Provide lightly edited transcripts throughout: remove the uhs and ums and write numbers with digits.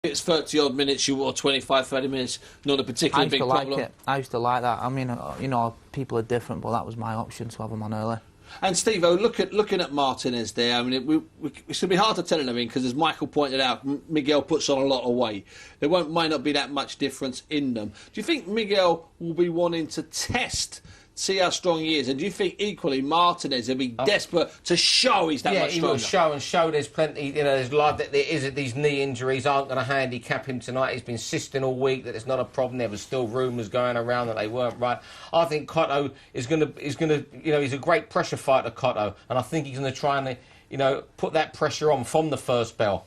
It's 30-odd minutes, or 25, 30 minutes, not a particularly big problem. I used to like that. I mean, you know, people are different, but that was my option to have him on early. And Steve-O, looking at Martinez there, I mean, it's going to be hard to tell anything because, as Michael pointed out, Miguel puts on a lot of weight. There might not be that much difference in them. Do you think Miguel will be wanting to test, see how strong he is? And do you think equally Martinez will be desperate to show he's that much stronger? Yeah, he will show there's plenty, you know, there's like that there is these knee injuries aren't going to handicap him tonight. He's been insisting all week that it's not a problem. There was still rumours going around that they weren't right. I think Cotto is going to, you know, he's a great pressure fighter, Cotto, and I think he's going to try and, you know, put that pressure on from the first bell.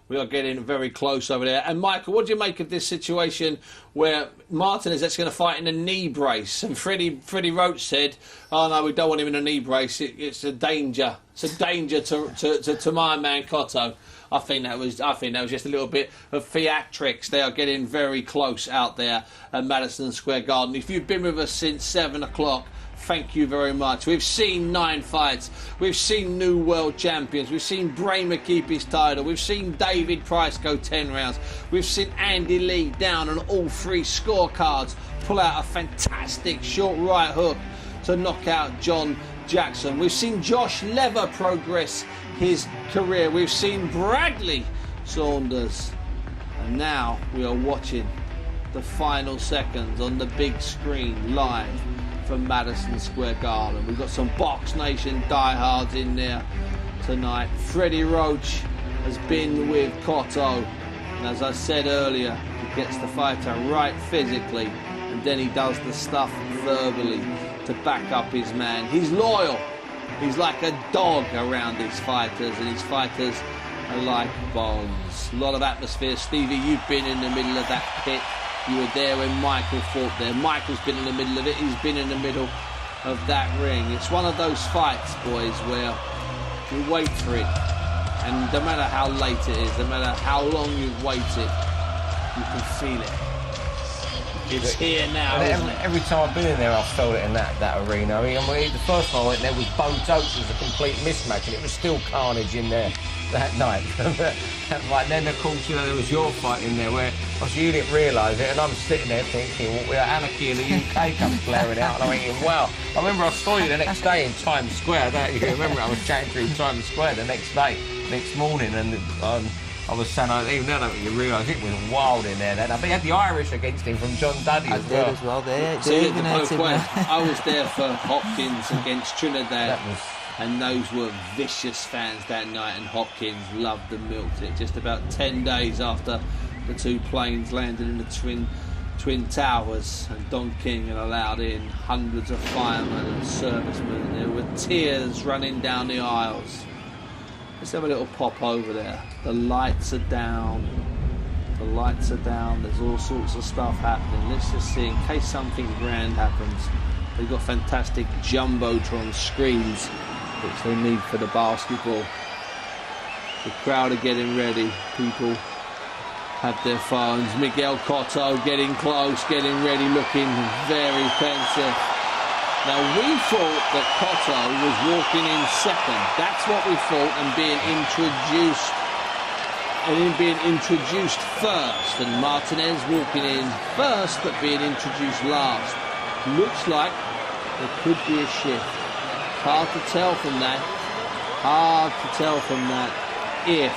We are getting very close over there. And, Michael, what do you make of this situation where Martinez that's going to fight in a knee brace? And Freddie Roach said, oh, no, we don't want him in a knee brace. It's a danger. It's a danger to my man Cotto. I think that was just a little bit of theatrics. They are getting very close out there at Madison Square Garden. If you've been with us since 7 o'clock, thank you very much. We've seen 9 fights. We've seen new world champions. We've seen Bramer keep his title. We've seen David Price go 10 rounds. We've seen Andy Lee down on all 3 scorecards pull out a fantastic short right hook to knock out John Jackson. We've seen Josh Lever progress his career. We've seen Bradley Saunders. And now we are watching the final seconds on the big screen live from Madison Square Garden. We've got some Box Nation diehards in there tonight. Freddie Roach has been with Cotto, and as I said earlier, he gets the fighter right physically, and then he does the stuff verbally to back up his man. He's loyal. He's like a dog around his fighters, and his fighters are like bones. A lot of atmosphere. Stevie, you've been in the middle of that pit. You were there when Michael fought there. Michael's been in the middle of it. He's been in the middle of that ring. It's one of those fights, boys, where you wait for it. And no matter how late it is, no matter how long you've waited, you can feel it. It's here now, isn't it? Every time I've been in there, I've felt it in that arena. I mean, the first time I went there was Bo Jokes was a complete mismatch, and it was still carnage in there that night. Like then, of course, you know, there was your fight in there where you didn't realise it, and I'm sitting there thinking, well, we're anarchy in the UK comes blaring out, and I'm thinking, wow. I remember I saw you the next day in Times Square, don't you? Remember I was chatting through Times Square the next morning, and I was saying, even then, I don't think you realise it was wild in there then. But he had the Irish against him from John Duddy as well. I did as well. I was there for Hopkins against Trinidad. And those were vicious fans that night, and Hopkins loved and milked it. Just about 10 days after the 2 planes landed in the Twin Towers, and Don King had allowed in hundreds of firemen and servicemen. There were tears running down the aisles. Let's have a little pop over there. The lights are down. The lights are down. There's all sorts of stuff happening. Let's just see, in case something grand happens. They've got fantastic Jumbotron screens, which they need for the basketball. The crowd are getting ready. People have their phones. Miguel Cotto getting close, getting ready, looking very pensive. Now, we thought that Cotto was walking in second. That's what we thought, and being introduced first. And Martinez walking in first, but being introduced last. Looks like there could be a shift. Hard to tell from that. If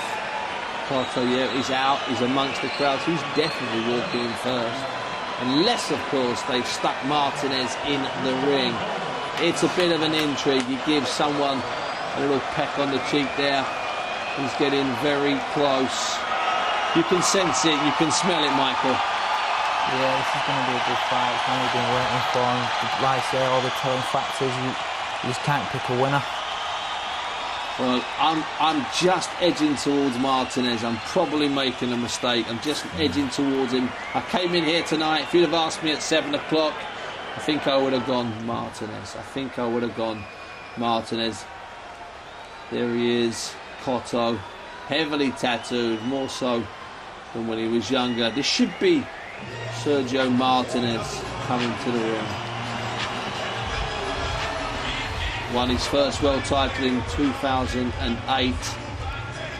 Cotto, is out, is amongst the crowd, so he's definitely walking in first. Unless, of course, they've stuck Martinez in the ring. It's a bit of an intrigue. You give someone a little peck on the cheek there. He's getting very close. You can sense it, you can smell it, Michael. Yeah, this is going to be a good fight. It's one we've been waiting for. And like I say, all the telling factors, you just can't pick a winner. Well, I'm just edging towards Martinez. I'm probably making a mistake. I'm just edging towards him. I came in here tonight. If you'd have asked me at 7 o'clock, I think I would have gone Martinez. There he is, Cotto, heavily tattooed, more so than when he was younger. This should be Sergio Martinez coming to the ring. Won his first world title in 2008.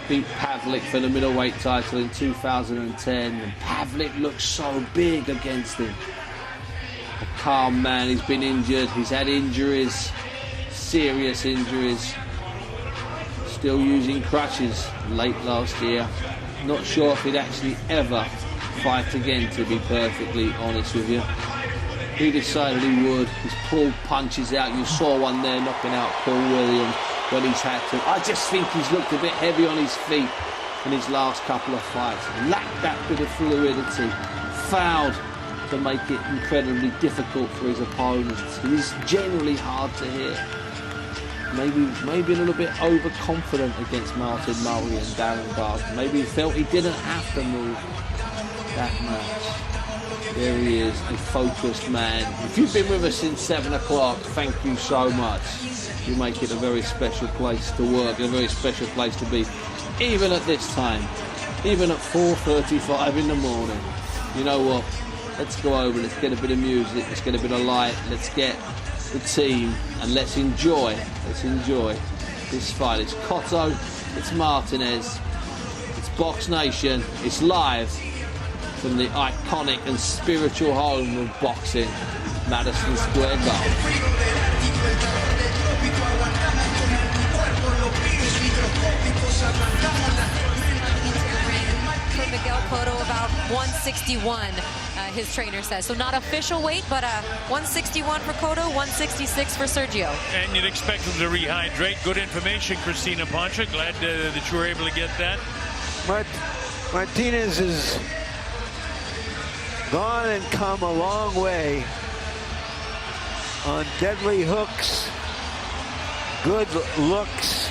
beat Pavlik for the middleweight title in 2010, and Pavlik looked so big against him. A calm man. He's been injured. He's had injuries, serious injuries. Still using crutches late last year. Not sure if he'd actually ever fight again, to be perfectly honest with you. He decided he would. He's pulled punches out. You saw one there knocking out Paul Williams when he's had to. I just think he's looked a bit heavy on his feet in his last couple of fights. Lacked that bit of fluidity. Fouled to make it incredibly difficult for his opponents. He's generally hard to hit. Maybe a little bit overconfident against Martin Murray and Darren Garden. Maybe he felt he didn't have to move that much. There he is, a focused man. If you've been with us since 7 o'clock, thank you so much. You make it a very special place to work, a very special place to be, even at this time, even at 4:35 in the morning. You know what? Let's go over, let's get a bit of music, let's get a bit of light, let's get the team, and let's enjoy this fight. It's Cotto, it's Martinez, it's Box Nation, it's live from the iconic and spiritual home of boxing, Madison Square Garden. For Miguel Cotto, about 161, his trainer says. So not official weight, but 161 for Cotto, 166 for Sergio. And you'd expect him to rehydrate. Good information, Christina Pancha. Glad that you were able to get that. Martinez has gone and come a long way on deadly hooks, good looks,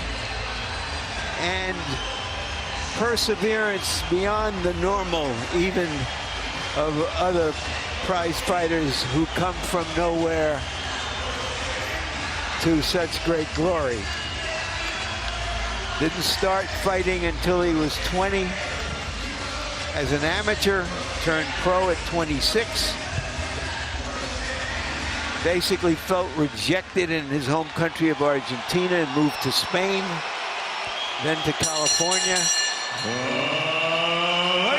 and perseverance beyond the normal, even of other prize fighters who come from nowhere to such great glory. Didn't start fighting until he was 20. As an amateur, turned pro at 26. Basically felt rejected in his home country of Argentina and moved to Spain, then to California.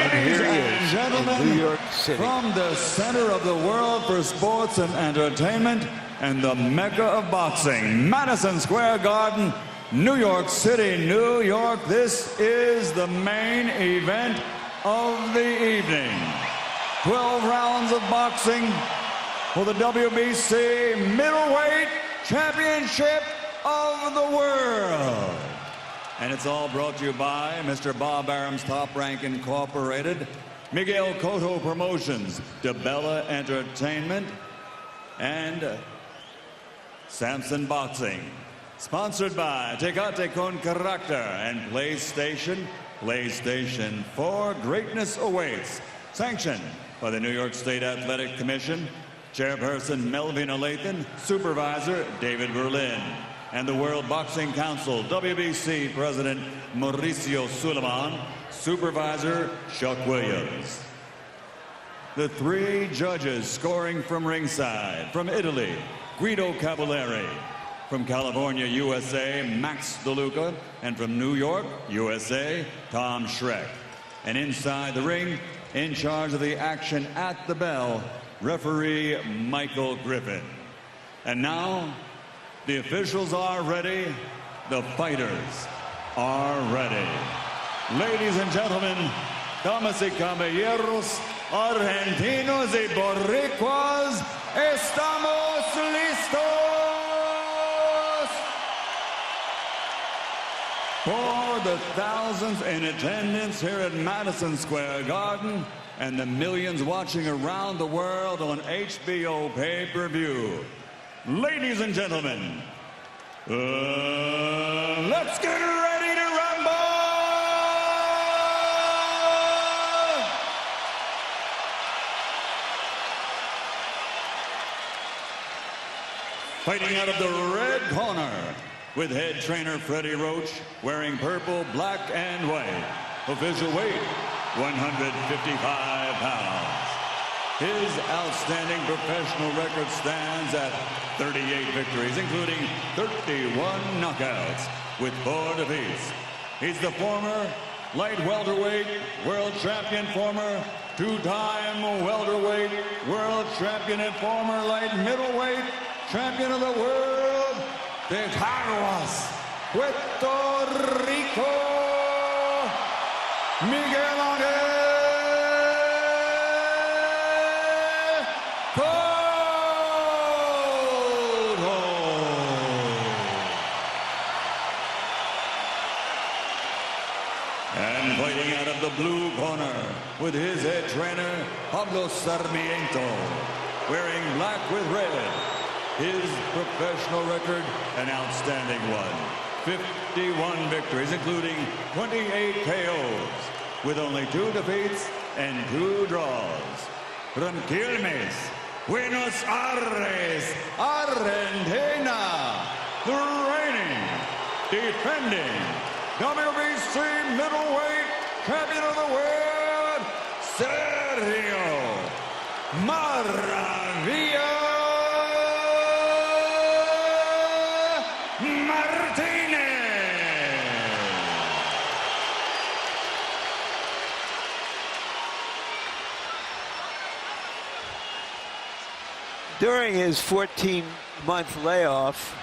And here he is, in New York City. From the center of the world for sports and entertainment and the mecca of boxing, Madison Square Garden, New York City, New York. This is the main event of the evening. 12 rounds of boxing for the WBC Middleweight Championship of the World. And it's all brought to you by Mr. Bob Arum's Top Rank Incorporated, Miguel Cotto Promotions, DeBella Entertainment, and Samson Boxing. Sponsored by Tecate Con Carácter and PlayStation. PlayStation 4, greatness awaits. Sanctioned by the New York State Athletic Commission, Chairperson Melvina Lathan, Supervisor David Berlin, and the World Boxing Council, WBC President Mauricio Suleiman, Supervisor Chuck Williams. The three judges scoring from ringside, from Italy, Guido Cavalieri, from California, USA, Max DeLuca, and from New York, USA, Tom Schreck. And inside the ring, in charge of the action at the bell, referee Michael Griffin. And now, the officials are ready, the fighters are ready. Ladies and gentlemen, damas y caballeros, argentinos y boricuas, estamos listos for the thousands in attendance here at Madison Square Garden and the millions watching around the world on HBO pay-per-view. Ladies and gentlemen, let's get ready to rumble! Fighting out of the red corner, with head trainer Freddie Roach, wearing purple, black, and white. Official weight, 155 pounds. His outstanding professional record stands at 38 victories, including 31 knockouts, with 4 defeats. He's the former light welterweight world champion, former two-time welterweight world champion, and former light middleweight champion of the world, de Caguas, Puerto Rico, Miguel Cotto. And fighting out of the blue corner with his head trainer, Pablo Sarmiento, wearing black with red. His professional record, an outstanding one. 51 victories, including 28 KOs, with only 2 defeats and 2 draws. From Quilmes, Buenos Aires, Argentina, the reigning, defending WBC middleweight champion of the world, Sergio Maravilla Martinez. During his 14-month layoff,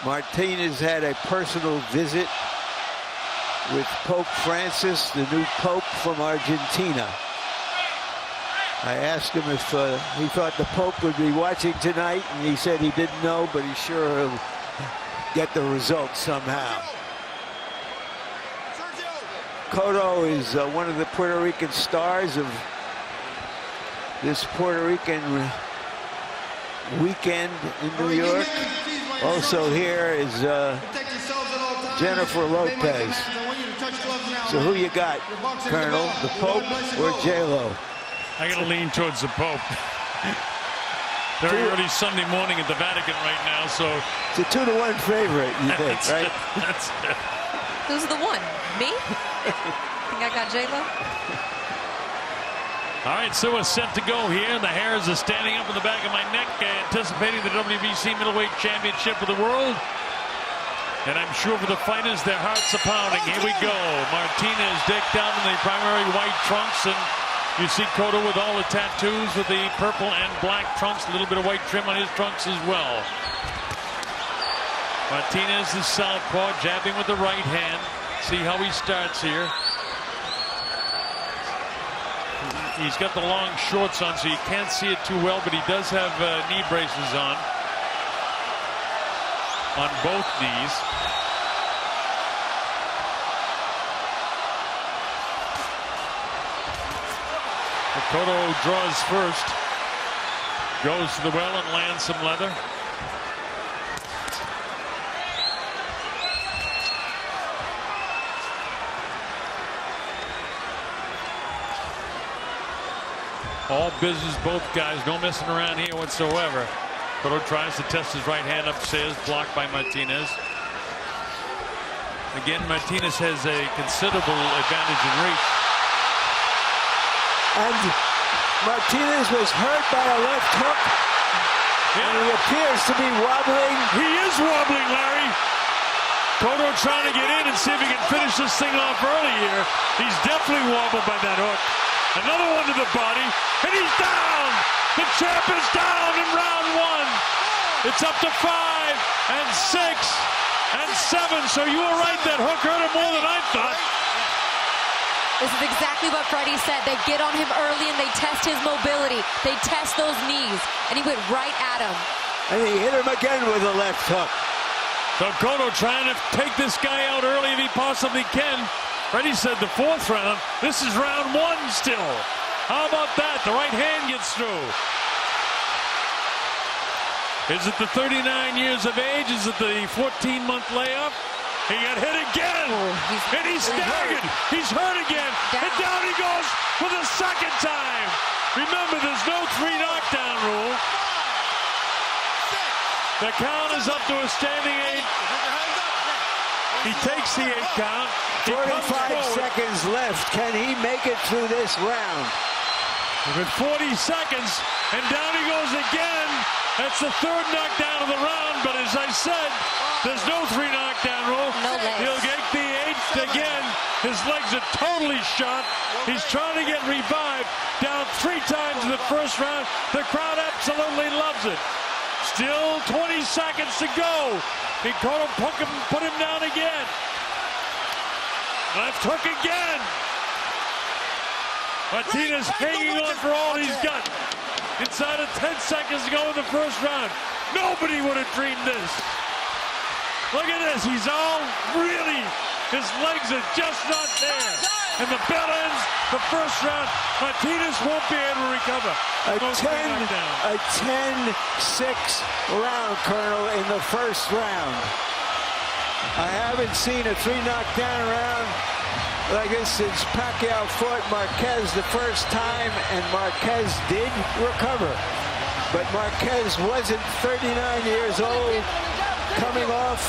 Martinez had a personal visit with Pope Francis, the new Pope from Argentina. I asked him if he thought the Pope would be watching tonight, and he said he didn't know, but he's sure he'll get the results somehow. Cotto is one of the Puerto Rican stars of this Puerto Rican weekend in New York. Also here is Jennifer Lopez. So who you got, Colonel, the Pope or J-Lo? I got to lean towards the Pope. Very early Sunday morning at the Vatican right now, so... It's a 2-to-1 favorite, you think, right? That's it. Who's the one? Me? Think I got J-Lo? All right, so we're set to go here. The hairs are standing up in the back of my neck, anticipating the WBC middleweight championship of the world. And I'm sure for the fighters, their hearts are pounding. Here we go. Martinez decked out in the primary white trunks, and you see Cotto with all the tattoos with the purple and black trunks, a little bit of white trim on his trunks as well. Martinez is southpaw, jabbing with the right hand. See how he starts here. He's got the long shorts on, so you can't see it too well, but he does have knee braces on both knees. Cotto draws first, goes to the well and lands some leather. All business, both guys, no messing around here whatsoever. Cotto tries to test his right hand upstairs, blocked by Martinez. Again, Martinez has a considerable advantage in reach. And Martinez was hurt by a left hook. Yeah. And he appears to be wobbling. He is wobbling, Larry. Cotto trying to get in and see if he can finish this thing off early here. He's definitely wobbled by that hook. Another one to the body, and he's down! The champ is down in round 1. It's up to 5 and 6 and 7. So you were right, that hook hurt him more than I thought. This is exactly what Freddie said. They get on him early and they test his mobility. They test those knees, and he went right at him. And he hit him again with a left hook. So Cotto trying to take this guy out early if he possibly can. Freddie said the 4th round. This is round 1 still. How about that? The right hand gets through. Is it the 39 years of age? Is it the 14-month layoff? He got hit again. And he's staggered. He's hurt again. And down he goes for the 2nd time. Remember, there's no 3 knockdown rule. The count is up to a standing 8. He takes the 8 count. 45 seconds left. Can he make it through this round? With 40 seconds, and down he goes again. That's the 3rd knockdown of the round, but as I said, there's no 3 knockdown rule. No legs. He'll get the again. His legs are totally shot. He's trying to get revived. Down 3 times in the first round. The crowd absolutely loves it. Still 20 seconds to go. Cotto put him down again. Left hook again. Martinez hanging on for all he's got. Inside of 10 seconds to go in the first round. Nobody would have dreamed this. Look at this. He's all really, his legs are just not there. And the bell ends the first round. Martinez won't be able to recover. A 10-6 round, Colonel, in the first round. I haven't seen a 3 knockdown round like this since Pacquiao fought Marquez the first time, and Marquez did recover. But Marquez wasn't 39 years old, coming off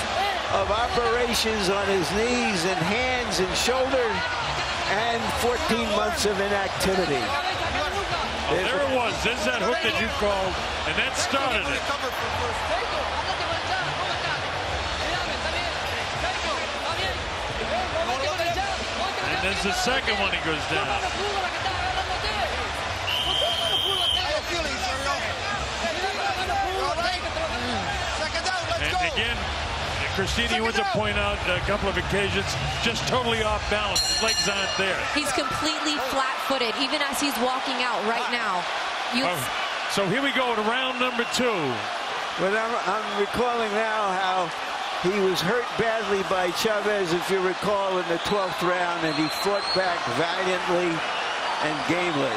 of operations on his knees and hands and shoulder, and 14 months of inactivity. Oh, there it was. There's that hook that you called, and that started it. And there's the second one he goes down. And again, Christina, you want to point out a couple of occasions, just totally off balance. His legs aren't there. He's completely flat-footed, even as he's walking out right now. So here we go to round number 2. But I'm recalling now how he was hurt badly by Chavez, if you recall, in the 12th round, and he fought back valiantly and gamely.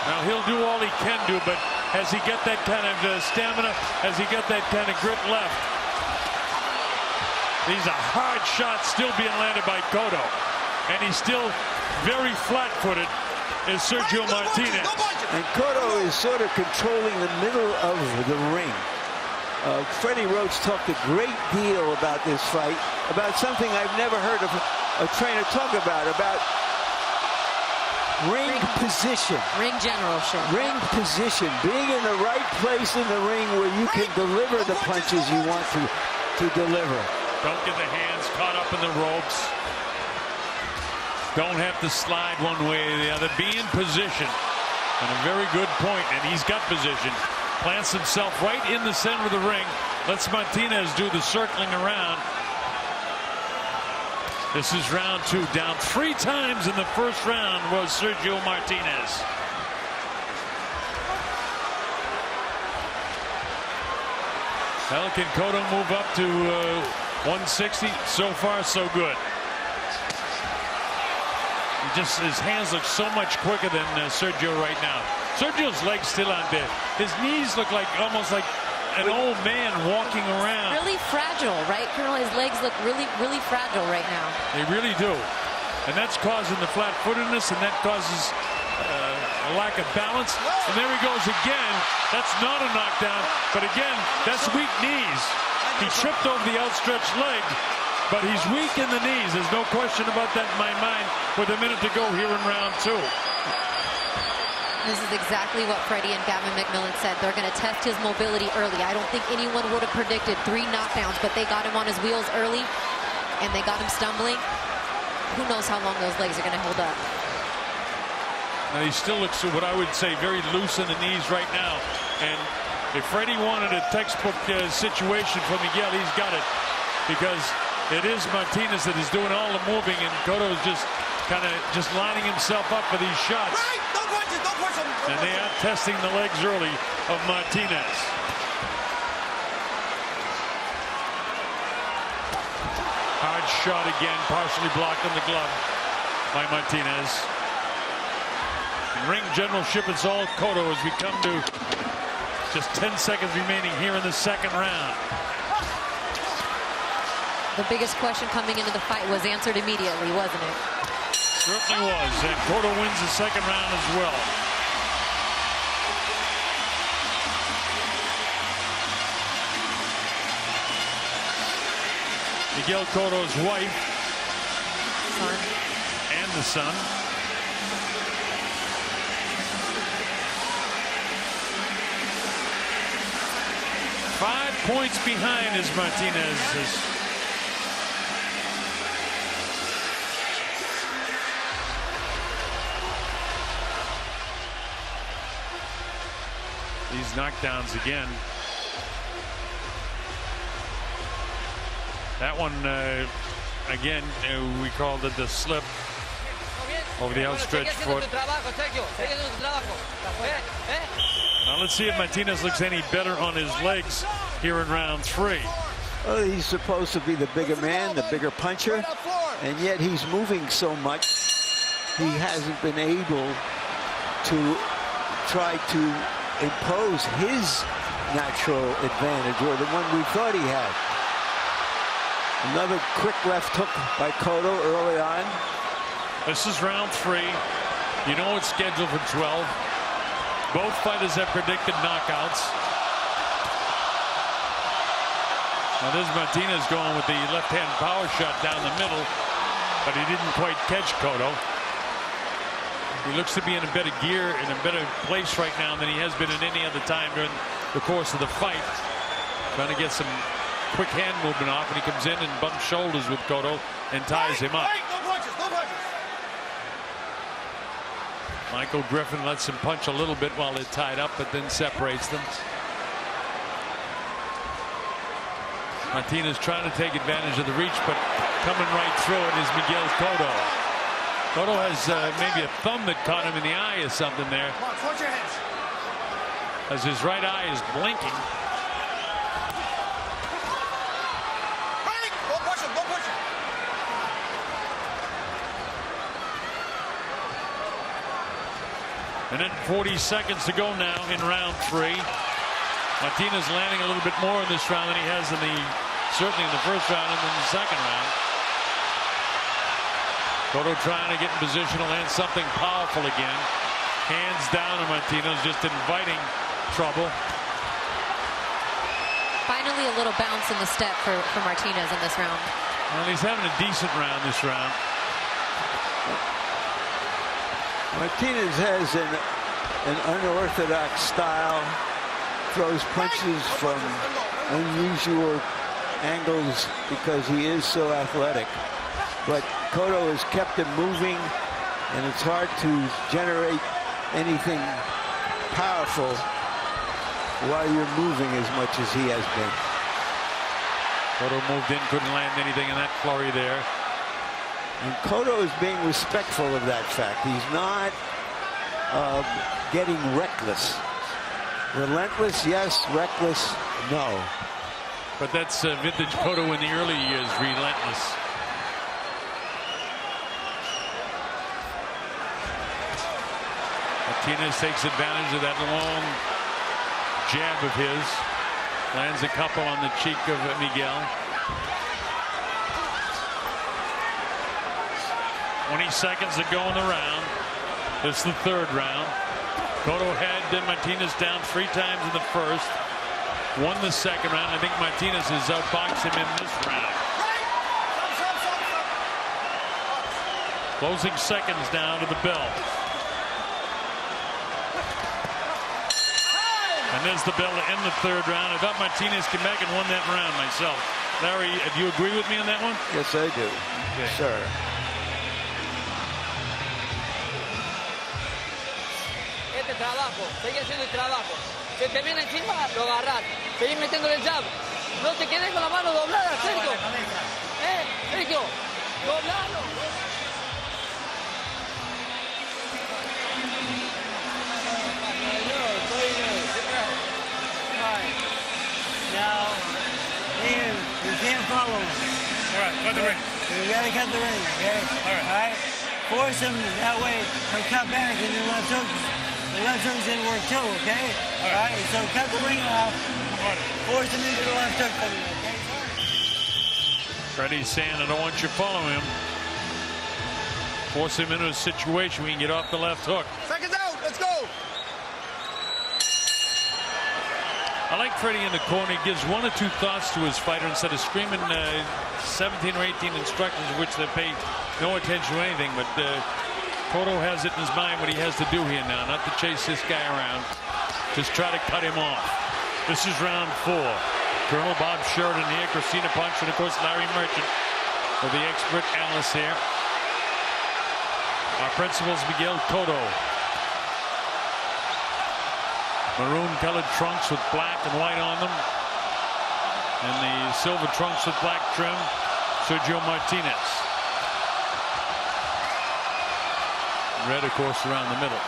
Now, he'll do all he can do, but has he got that kind of stamina? Has he got that kind of grit left? These are hard shots still being landed by Cotto. And he's still very flat-footed is Sergio Martinez. And Cotto is sort of controlling the middle of the ring. Freddie Roach talked a great deal about this fight, about something I've never heard of a trainer talk about ring position. Ring generalship. Ring position. Being in the right place in the ring where you can deliver the punches you want to deliver. Don't get the hands caught up in the ropes. Don't have to slide one way or the other. Be in position. And a very good point. And he's got position. Plants himself right in the center of the ring. Lets Martinez do the circling around. This is round 2. Down 3 times in the first round was Sergio Martinez. Well, can Cotto move up to 160? So far, so good. His hands look so much quicker than Sergio right now. Sergio's legs still aren't there. His knees look like almost like an old man walking around. Really fragile, right, Colonel? His legs look really, really fragile right now. They really do. And that's causing the flat-footedness, and that causes a lack of balance. And there he goes again. That's not a knockdown, but again, that's weak knees. He tripped over the outstretched leg, but he's weak in the knees. There's no question about that in my mind with a minute to go here in round 2. This is exactly what Freddie and Gavin McMillan said. They're going to test his mobility early. I don't think anyone would have predicted 3 knockdowns, but they got him on his wheels early, and they got him stumbling. Who knows how long those legs are going to hold up. Now, he still looks, what I would say, very loose in the knees right now. And if Freddie wanted a textbook situation for Miguel, he's got it. Because it is Martinez that is doing all the moving, and Cotto is just kind of lining himself up for these shots. And they are testing the legs early of Martinez. Hard shot again, partially blocked in the glove by Martinez. Ring generalship, it's all Cotto as we come to just 10 seconds remaining here in the second round. The biggest question coming into the fight was answered immediately, wasn't it? Certainly was, and Cotto wins the second round as well. Miguel Cotto's wife and the son. Five points behind is Martinez. these knockdowns again. That one, again, we called it the slip over the outstretched foot. Now let's see if Martinez looks any better on his legs here in round 3. Well, he's supposed to be the bigger man, the bigger puncher, and yet he's moving so much, he hasn't been able to try to impose his natural advantage, or the one we thought he had. Another quick left hook by Cotto early on. This is round 3. You know it's scheduled for 12. Both fighters have predicted knockouts. Now there's Martinez going with the left-hand power shot down the middle, but he didn't quite catch Cotto. He looks to be in a better gear, in a better place right now than he has been at any other time during the course of the fight. Trying to get some quick hand movement off, and he comes in and bumps shoulders with Cotto and ties him up. Michael Griffin lets him punch a little bit while they're tied up, but then separates them. Martinez trying to take advantage of the reach, but coming right through it is Miguel Cotto. Cotto has maybe a thumb that caught him in the eye or something there, as his right eye is blinking. And then 40 seconds to go now in round 3. Martinez landing a little bit more in this round than he has in certainly in the first round and then the second round. Cotto trying to get in position to land something powerful again. Hands down, and Martinez just inviting trouble. Finally a little bounce in the step for Martinez in this round. Well, he's having a decent round this round. Martinez has an unorthodox style, throws punches from unusual angles because he is so athletic. But Cotto has kept him moving, and it's hard to generate anything powerful while you're moving as much as he has been. Cotto moved in, couldn't land anything in that flurry there. And Cotto is being respectful of that fact. He's not getting reckless. Relentless, yes. Reckless, no. But that's vintage Cotto in the early years, relentless. Martinez takes advantage of that long jab of his. Lands a couple on the cheek of Miguel. 20 seconds to go in the round. This is the third round. Cotto had Martinez down 3 times in the first. Won the second round. I think Martinez has outboxed him in this round. Closing seconds down to the bell. And there's the bell to end the third round. I thought Martinez came back and won that round myself. Larry, do you agree with me on that one? Yes, I do. Okay. Sure. Trabajo, sigue haciendo el trabajo. Se te viene encima, lo agarras. Seguís metiéndole el jab. No te quedes con la mano doblada, Sergio. Sergio, doblado. Now, Ian, you can't follow him. All right, cut the ring. You gotta cut the ring, okay? All right. Force him, that way he'll cut back and the left hook. The left hook's gonna work too, okay? All right, so cut the ring off. Force him into the left hook for me, okay? Freddie's saying, I don't want you following him. Force him into a situation where he can get off the left hook. Seconds out, let's go. I like Freddie in the corner. He gives 1 or 2 thoughts to his fighter instead of screaming 17 or 18 instructions of which they pay no attention to anything. But Cotto has it in his mind what he has to do here now, not to chase this guy around. Just try to cut him off. This is round 4. Colonel Bob Sheridan here, Christina Punch, and of course Larry Merchant with the expert analyst here. Our principal is Miguel Cotto. Maroon-colored trunks with black and white on them. And the silver trunks with black trim, Sergio Martinez. Red, of course, around the middle.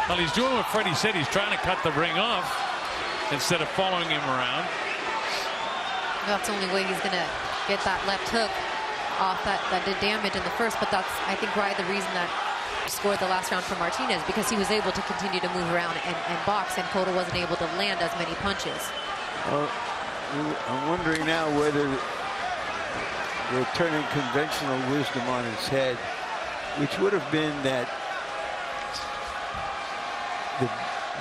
Well, he's doing what Freddie said. He's trying to cut the ring off instead of following him around. That's the only way he's going to get that left hook off that did damage in the first. But that's, I think, right the reason that he scored the last round for Martinez, because he was able to continue to move around and box, and Cotto wasn't able to land as many punches. Well, I'm wondering now whether they're turning conventional wisdom on its head, which would have been that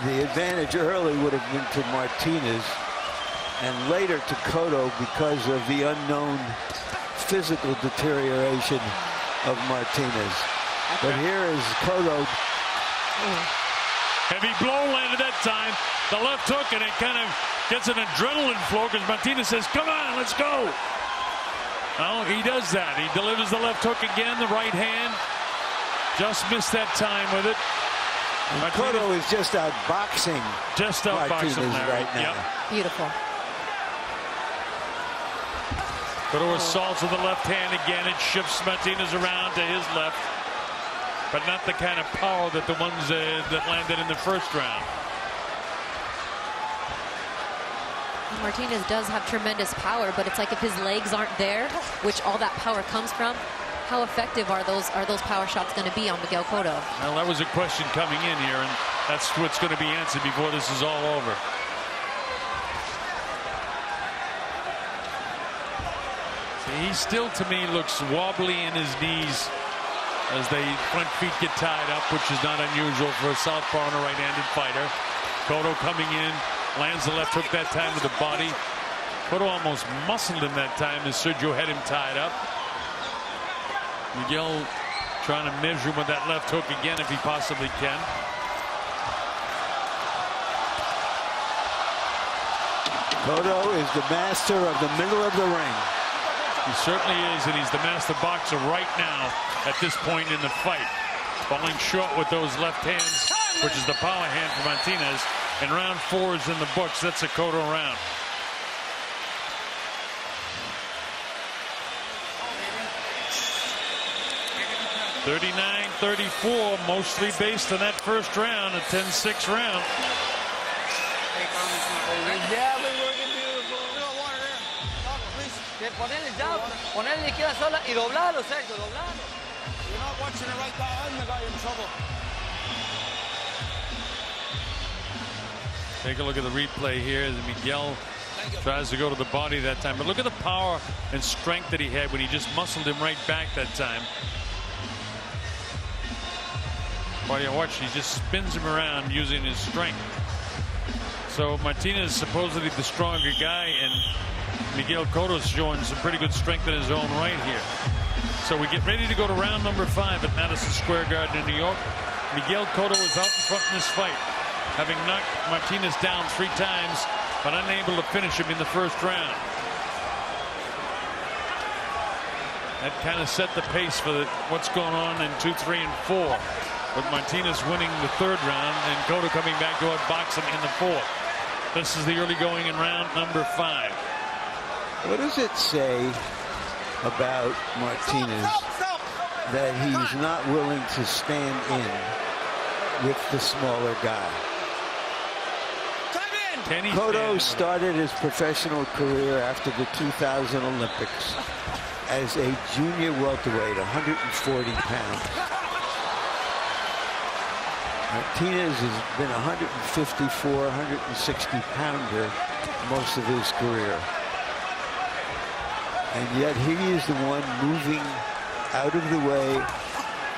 the advantage early would have been to Martinez, and later to Cotto because of the unknown physical deterioration of Martinez. But here is Cotto. Heavy blow landed that time. The left hook, and it kind of gets an adrenaline flow because Martinez says, come on, let's go. Oh, he does that. He delivers the left hook again, the right hand. Just missed that time with it. Cotto is just outboxing. Just outboxing right now. Yep. Beautiful. Cotto assaults with the left hand again. It shifts Martinez around to his left, but not the kind of power that the ones that landed in the first round. Martinez does have tremendous power, but it's like if his legs aren't there, which all that power comes from, how effective are those power shots going to be on Miguel Cotto? Well, that was a question coming in here, and that's what's going to be answered before this is all over. See, he still, to me, looks wobbly in his knees as the front feet get tied up, which is not unusual for a southpaw and a right-handed fighter. Cotto coming in, lands the left hook that time with the body. Cotto almost muscled him that time as Sergio had him tied up. Miguel trying to measure him with that left hook again if he possibly can. Cotto is the master of the middle of the ring. He certainly is, and he's the master boxer right now at this point in the fight. Falling short with those left hands, which is the power hand for Martinez. And round 4 is in the books. That's a Cotto round. (39-34), mostly based on that first round, a 10-6 round. Yeah, we're working beautiful. Ponerle jab, ponerle la izquierda sola y doblarlo, Sergio, doblarlo. You're not watching it right there, and the guy in trouble. Take a look at the replay here as Miguel tries to go to the body that time. But look at the power and strength that he had when he just muscled him right back that time. While you watch, he just spins him around using his strength. So Martinez is supposedly the stronger guy, and Miguel Cotto's showing some pretty good strength in his own right here. So we get ready to go to round number 5 at Madison Square Garden in New York. Miguel Cotto is out in front in this fight, having knocked Martinez down 3 times, but unable to finish him in the first round. That kind of set the pace for what's going on in 2, 3, and 4. With Martinez winning the 3rd round and Cotto coming back to outbox him in the 4th. This is the early going in round number 5. What does it say about Martinez that he's not willing to stand in with the smaller guy? Cotto started his professional career after the 2000 Olympics as a junior welterweight, 140 pounds. Martinez has been 154, 160 pounder most of his career. And yet he is the one moving out of the way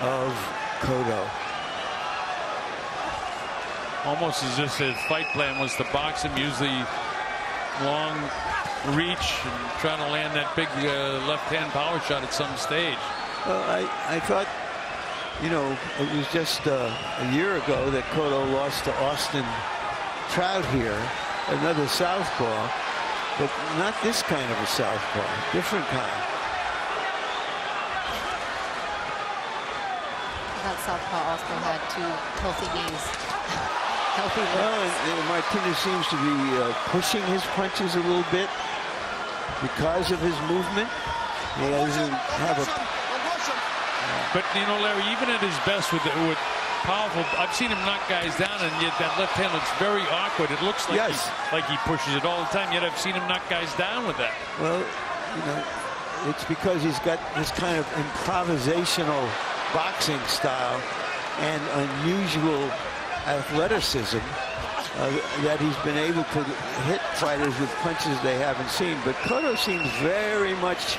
of Cotto. Almost as if his fight plan was to box him, use the long reach, and trying to land that big left-hand power shot at some stage. Well, I thought, you know, it was just a year ago that Cotto lost to Austin Trout here, another southpaw, but not this kind of a southpaw, different kind. That southpaw also had 2 healthy knees. Healthy legs. Well, and Martinez seems to be pushing his punches a little bit because of his movement. He doesn't have a... But, you know, Larry, even at his best with powerful, I've seen him knock guys down, and yet that left hand looks very awkward. It looks like, like he pushes it all the time, yet I've seen him knock guys down with that. Well, you know, it's because he's got this kind of improvisational boxing style and unusual athleticism that he's been able to hit fighters with punches they haven't seen. But Cotto seems very much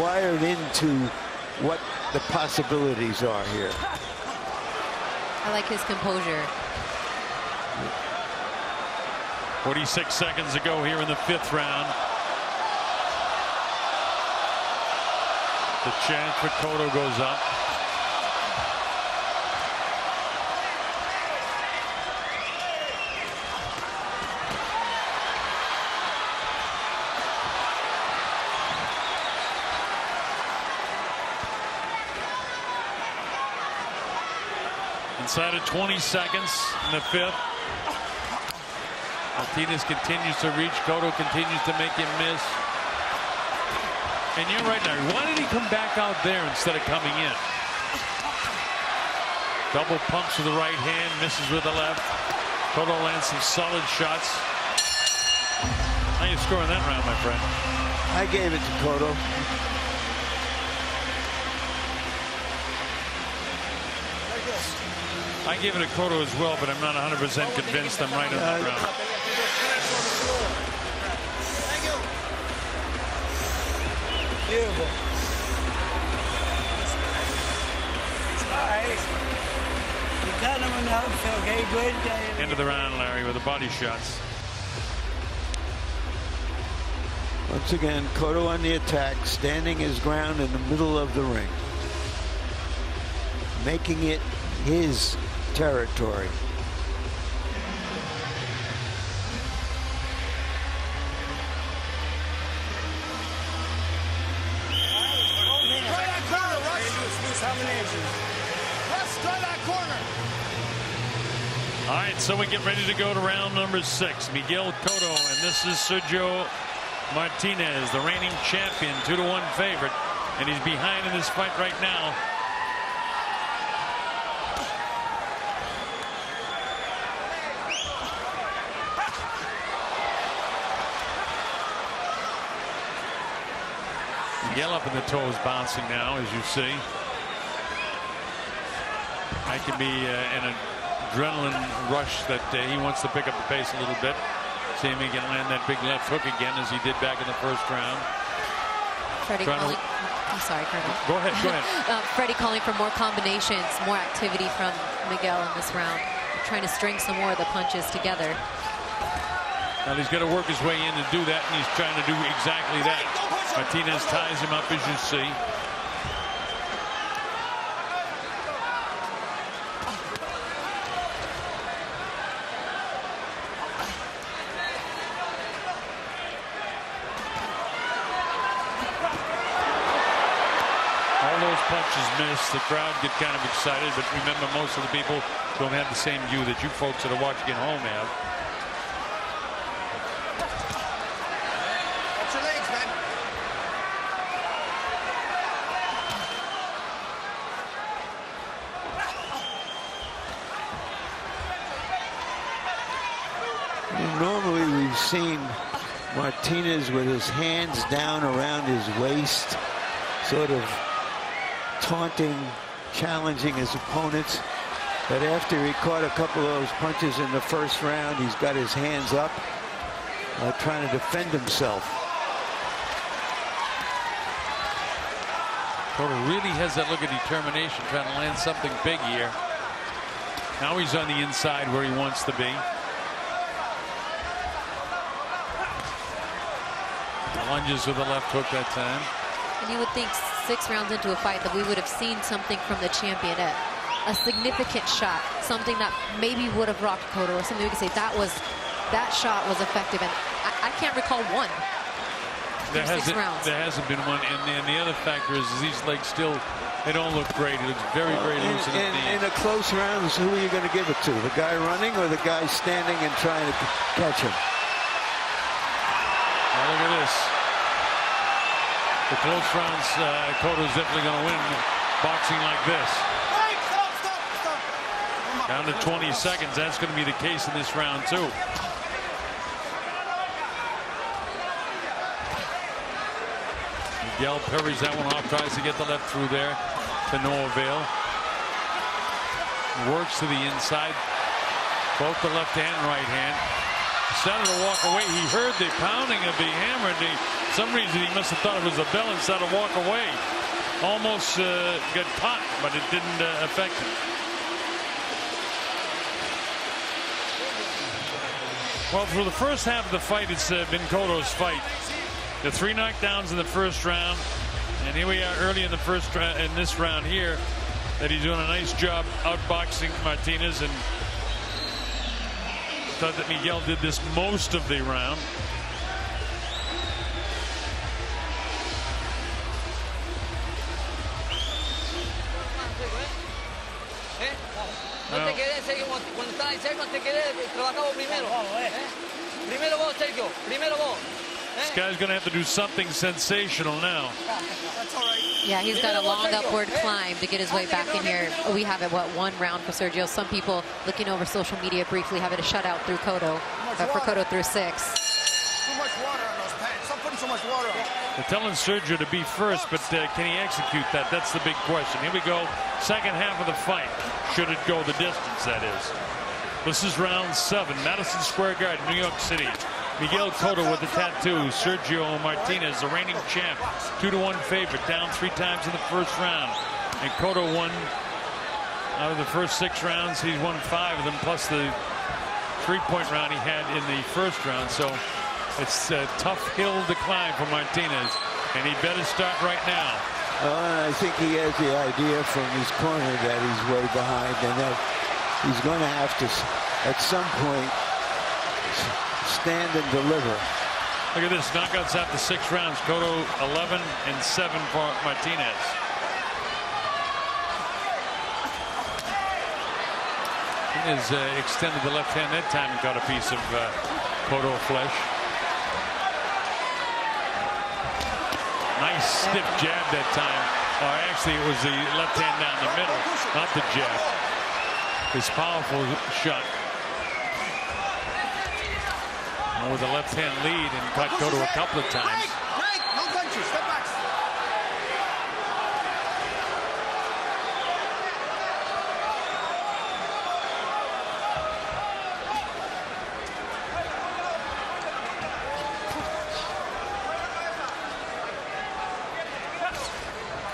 wired into what the possibilities are here. I like his composure. 46 seconds to go here in the 5th round. The chant for Cotto goes up. Inside of 20 seconds in the 5th. Martinez continues to reach. Cotto continues to make him miss. And you're right, Larry. Why did he come back out there instead of coming in? Double pumps with the right hand, misses with the left. Cotto lands some solid shots. How you scoring that round, my friend? I gave it to Cotto. I give it a Cotto as well, but I'm not 100% convinced I'm right on that round. Beautiful. All right. You got him enough, okay, good. End of the round, Larry, with the body shots. Once again, Cotto on the attack, standing his ground in the middle of the ring, making it his territory. All right, so we get ready to go to round number 6. Miguel Cotto, and this is Sergio Martinez, the reigning champion, 2-1 favorite, and he's behind in this fight right now. Miguel up in the toes, bouncing now, as you see. I can be an adrenaline rush that he wants to pick up the pace a little bit. See if he can land that big left hook again, as he did back in the 1st round. Freddie calling. I'm sorry, Colonel. Go ahead. Go ahead. Freddie calling for more combinations, more activity from Miguel in this round. Trying to string some more of the punches together. Now he's got to work his way in to do that, and he's trying to do exactly that. Martinez ties him up, as you see. All those punches missed. The crowd get kind of excited, but remember, most of the people don't have the same view that you folks that are watching at home have. Watch your legs, man. Normally we've seen Martinez with his hands down around his waist, sort of taunting, challenging his opponents. But after he caught a couple of those punches in the 1st round, he's got his hands up, trying to defend himself. Cotto really has that look of determination, trying to land something big here. Now he's on the inside where he wants to be. Lunges with the left hook that time. And you would think 6 rounds into a fight that we would have seen something from the championette. A significant shot, something that maybe would have rocked Cotto, or something we could say that shot was effective. And I can't recall one. There hasn't been one, and the other factor is these legs still They don't look great. It looks very, very loose in his knee. In the close rounds, who are you going to give it to? The guy running or the guy standing and trying to catch him? Now look at this. The close rounds, Cotto's definitely going to win boxing like this. Down to 20 seconds. That's going to be the case in this round, too. Miguel parries that one off, tries to get the left through there to no avail. Works to the inside, both the left hand and right hand. Started to walk away. He heard the pounding of the hammer. For some reason, he must have thought it was a bell and started to walk away. Almost got caught, but it didn't affect him. Well, for the first half of the fight, it's been Cotto's fight. The 3 knockdowns in the first round, and here we are early in the first in this round here, that he's doing a nice job outboxing Martinez, and thought that Miguel did this most of the round. No te quedes, Sergio, cuando estás ahí cerca, no te quedes, trabajamos primero. Primero vos, Sergio, primero vos. This guy's going to have to do something sensational now. Yeah, he's got a long upward climb to get his way back in here. We have it, what, 1 round for Sergio. Some people looking over social media briefly have it a shutout through Cotto, for Cotto through 6. Too much water on those pants. Stop putting so much water on. They're telling Sergio to be first, but can he execute that? That's the big question. Here we go, second half of the fight. Should it go the distance, that is. This is round 7, Madison Square Garden, New York City. Miguel Cotto with the tattoo. Sergio Martinez, the reigning champ, 2-1 favorite, down 3 times in the first round. And Cotto won out of the first 6 rounds. He's won 5 of them, plus the 3-point round he had in the first round. So it's a tough hill to climb for Martinez, and he better start right now. And I think he has the idea from his corner that he's way behind, and that he's going to have to, at some point, stand and deliver. Look at this, knockouts after 6 rounds. Cotto 11 and 7 for Martinez. Martinez extended the left hand that time and got a piece of Cotto flesh. Nice stiff jab that time. Or actually, it was the left hand down the middle, not the jab. His powerful shot. With a left hand lead and cut Cotto a couple of times. Break! No punches, step back.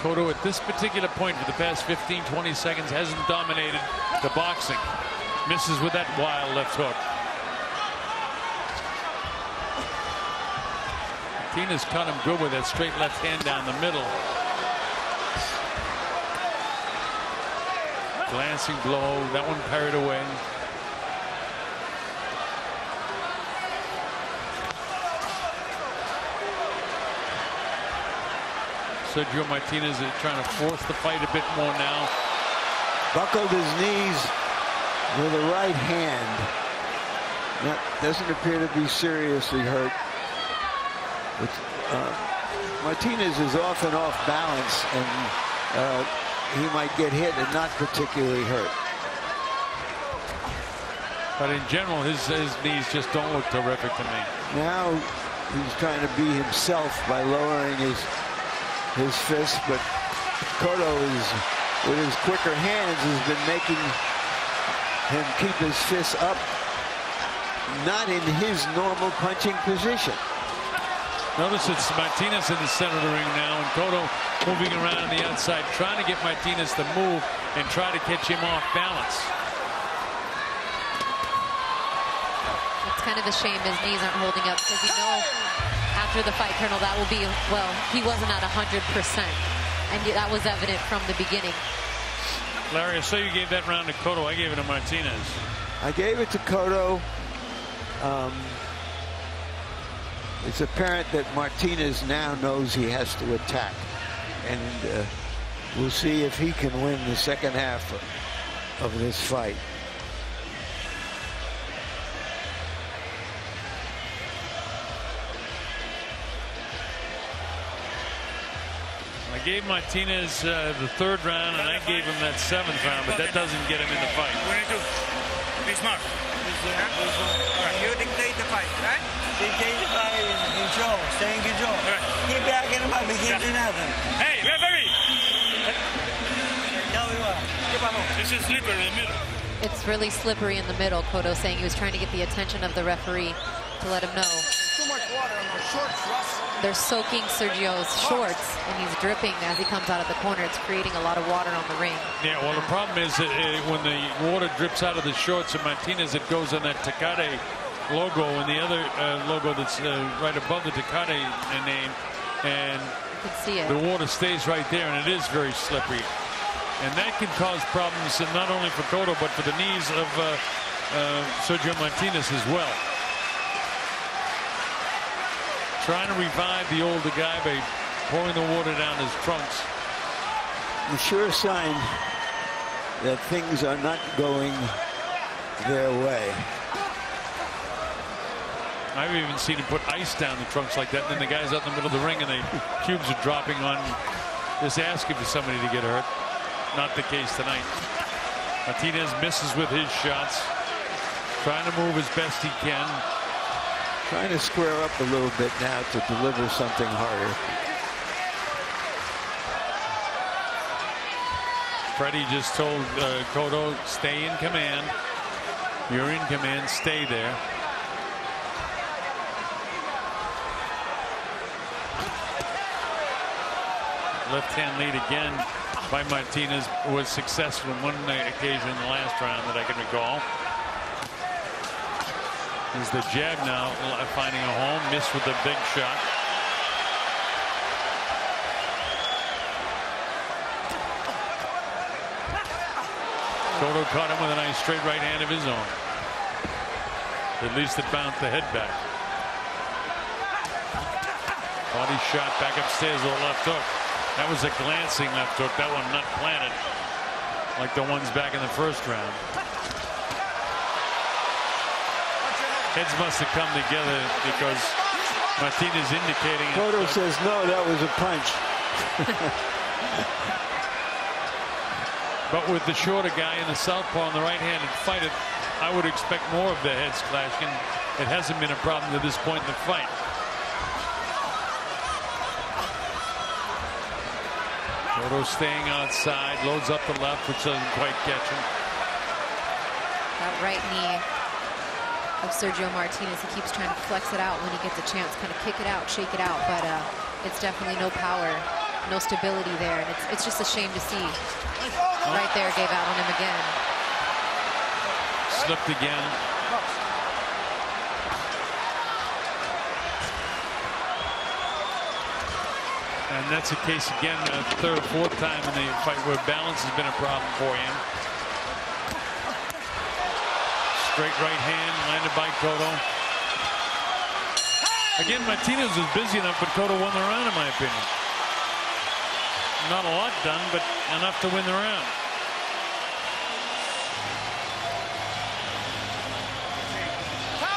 Cotto at this particular point for the past 15-20 seconds hasn't dominated the boxing. Misses with that wild left hook. Martinez caught him good with that straight left hand down the middle. Glancing blow, that one parried away. Sergio Martinez is trying to force the fight a bit more now. Buckled his knees with the right hand. That doesn't appear to be seriously hurt. Martinez is off and off balance, and he might get hit and not particularly hurt. But in general, his knees just don't look terrific to me. Now he's trying to be himself by lowering his fist, but Cotto is, with his quicker hands, has been making him keep his fists up, not in his normal punching position. Notice it's Martinez in the center of the ring now, and Cotto moving around on the outside, trying to get Martinez to move and try to catch him off balance. It's kind of a shame his knees aren't holding up, because you know after the fight, Colonel, that will be, well, he wasn't at 100%, and that was evident from the beginning. Larry, I saw you gave that round to Cotto. I gave it to Martinez. I gave it to Cotto. It's apparent that Martinez now knows he has to attack, and We'll see if he can win the second half of this fight. I gave Martinez the 3rd round, and I gave him that 7th round, but that doesn't get him in the fight. Be smart. You dictate the fight, right? Dictate the fight and control. Stay in control. Right. Keep backing him up. He can't do nothing. Hey, referee! Tell me what. This is slippery in the middle. It's really slippery in the middle, Cotto saying he was trying to get the attention of the referee to let him know. Too much water on those shorts, Russ. They're soaking Sergio's shorts, and he's dripping as he comes out of the corner. It's creating a lot of water on the ring. Yeah, well, the problem is that when the water drips out of the shorts of Martinez, it goes on that Tecate logo and the other logo that's right above the Tecate name, and You can see it. the water stays right there, and it is very slippery. And that can cause problems not only for Cotto, but for the knees of Sergio Martinez as well. Trying to revive the older guy by pouring the water down his trunks. The sure sign that things are not going their way. I've even seen him put ice down the trunks like that, and then the guy's out in the middle of the ring and the cubes are dropping on, just asking for somebody to get hurt. Not the case tonight. Martinez misses with his shots, trying to move as best he can. Trying to square up a little bit now to deliver something harder. Freddie just told Cotto, stay in command. You're in command, stay there. Left hand lead again by Martinez was successful on one occasion in the last round that I can recall. Is the jab now finding a home, missed with a big shot. Cotto caught him with a nice straight right hand of his own. At least it bounced the head back. Body shot back upstairs with a left hook. That was a glancing left hook. That one not planted like the ones back in the 1st round. Heads must have come together because Martinez indicating. Cotto says no, that was a punch. But with the shorter guy in the southpaw on the right-handed fighter, I would expect more of the heads clashing. It hasn't been a problem to this point in the fight. Cotto staying outside, loads up the left, which doesn't quite catch him. That right knee of Sergio Martinez, he keeps trying to flex it out when he gets a chance, kind of kick it out, shake it out, but it's definitely no power, no stability there, and it's just a shame to see. Right there, gave out on him again. Slipped again. And that's a case again, 3rd or 4th time in the fight where balance has been a problem for him. Straight right hand landed by Cotto. Again, Martinez was busy enough, but Cotto won the round, in my opinion. Not a lot done, but enough to win the round.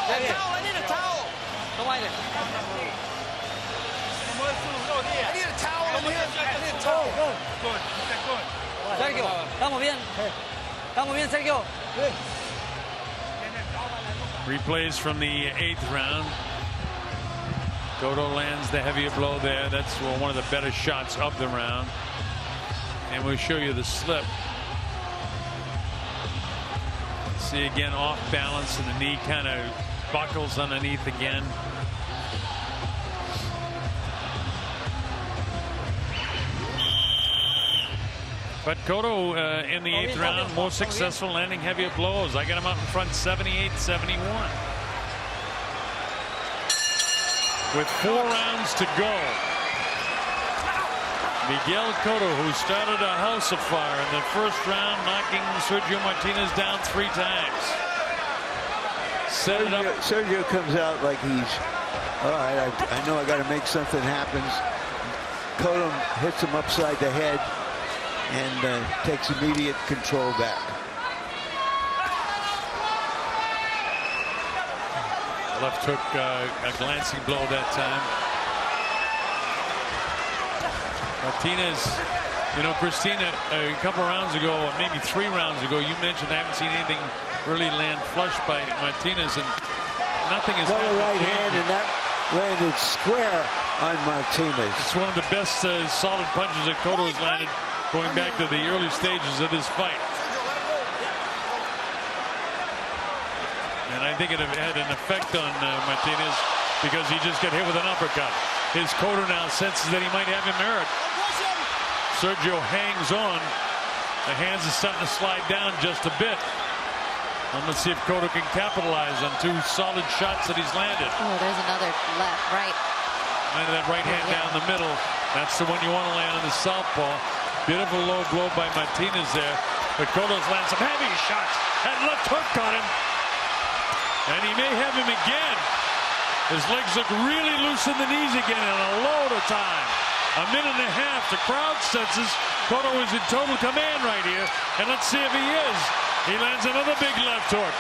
Towel, I need a towel. No mind it. I need a towel. I need a towel. Sergio, estamos bien. Estamos bien, Sergio. Replays from the 8th round. Cotto lands the heavier blow there. That's one of the better shots of the round. And we'll show you the slip. See again, off balance, and the knee kind of buckles underneath again. But Cotto in the 8th round more successful landing heavier blows. I got him out in front 78-71. With 4 rounds to go, Miguel Cotto, who started a house afire in the 1st round, knocking Sergio Martinez down 3 times. Set it up. Sergio comes out like he's, all right, I know I got to make something happen. Cotto hits him upside the head. and takes immediate control back. Left hook, a glancing blow that time. Martinez, you know, Christina, a couple rounds ago, or maybe 3 rounds ago, you mentioned I haven't seen anything really land flush by Martinez, and nothing is. What a right hand, and that landed square on Martinez. It's one of the best solid punches that Cotto has landed going back to the early stages of this fight. And I think it had an effect on Martinez because he just got hit with an uppercut. His Cotto now senses that he might have him hurt. Sergio hangs on. The hands are starting to slide down just a bit. Let's see if Cotto can capitalize on 2 solid shots that he's landed. Oh, there's another left, right. Landed that right hand down the middle. That's the one you want to land on the southpaw. Beautiful low blow by Martinez there. But Cotto's landed some heavy shots. That left hook got him. And he may have him again. His legs look really loose in the knees again in a load of time. A minute and a half. The crowd senses Cotto is in total command right here. And let's see if he is. He lands another big left hook.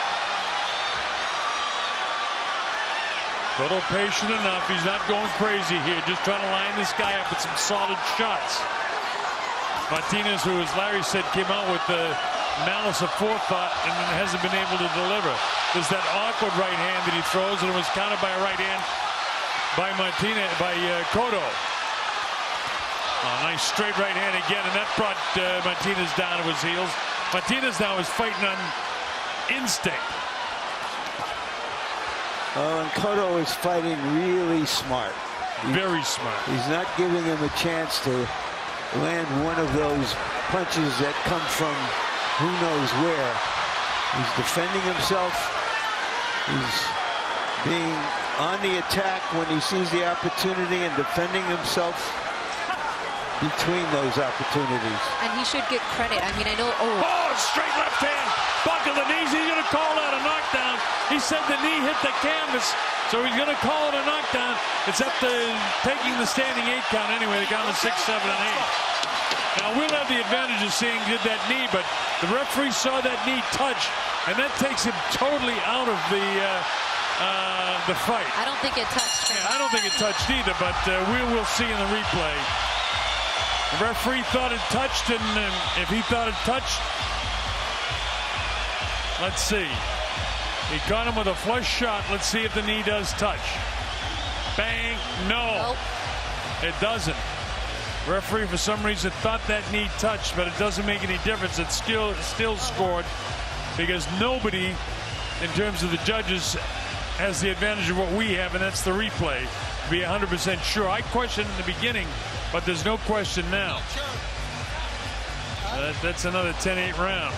Cotto patient enough. He's not going crazy here. Just trying to line this guy up with some solid shots. Martinez, who, as Larry said, came out with the malice of forethought and hasn't been able to deliver. There's that awkward right hand that he throws, and it was countered by a right hand by Martinez, by Cotto. Nice straight right hand again, and that brought Martinez down to his heels. Martinez now is fighting on instinct. Oh, and Cotto is fighting really smart. Very smart. He's not giving him a chance to land one of those punches that come from who knows where. He's defending himself. He's being on the attack when he sees the opportunity and defending himself between those opportunities. And he should get credit. I mean, I know. Oh, straight left hand. Buckle the knees. He's going to call out a knockdown. He said the knee hit the canvas, so he's going to call it a knockdown. It's up to taking the standing 8 count anyway. They got the 6, 7, and 8. Now, we'll have the advantage of seeing did that knee, but the referee saw that knee touch, and that takes him totally out of the fight. I don't think it touched. Yeah, I don't think it touched either, but we will see in the replay. The referee thought it touched, and if he thought it touched, let's see. He caught him with a flush shot. Let's see if the knee does touch. Bang. No. Nope. It doesn't. Referee, for some reason, thought that knee touched, but it doesn't make any difference. It's still scored because nobody, in terms of the judges, has the advantage of what we have, and that's the replay. To be 100% sure. I questioned in the beginning, but there's no question now. That's another 10-8 round.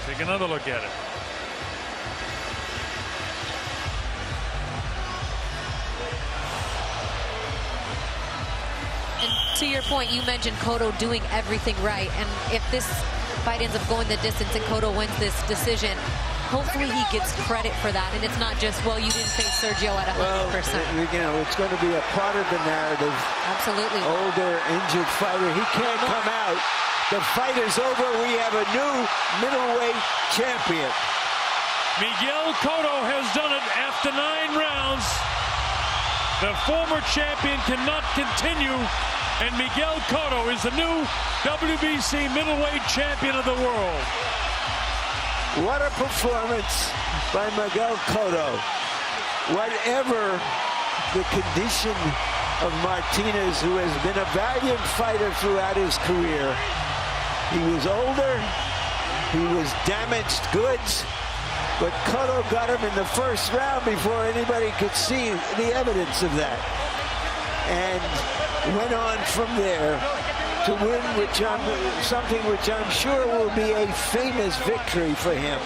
Take another look at it. And to your point, you mentioned Cotto doing everything right. And if this fight ends up going the distance and Cotto wins this decision, hopefully he gets credit for that. And it's not just, well, you didn't face Sergio at 100%. Well, you know, it's going to be a part of the narrative. Absolutely. Older, injured fighter. He can't come out. The fight is over. We have a new middleweight champion. Miguel Cotto has done it after 9 rounds. The former champion cannot continue, and Miguel Cotto is the new WBC middleweight champion of the world. What a performance by Miguel Cotto. Whatever the condition of Martinez, who has been a valiant fighter throughout his career, he was older, he was damaged goods, but Cotto got him in the first round before anybody could see the evidence of that. And went on from there to win something which I'm sure will be a famous victory for him,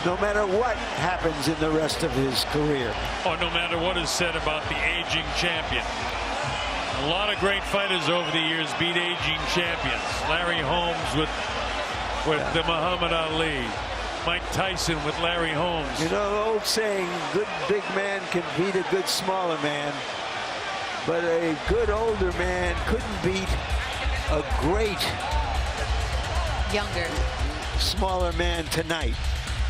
no matter what happens in the rest of his career. Or no matter what is said about the aging champion. A lot of great fighters over the years beat aging champions. Larry Holmes with the Muhammad Ali. Mike Tyson with Larry Holmes. You know the old saying, good big man can beat a good smaller man, but a good older man couldn't beat a great Younger. smaller man tonight.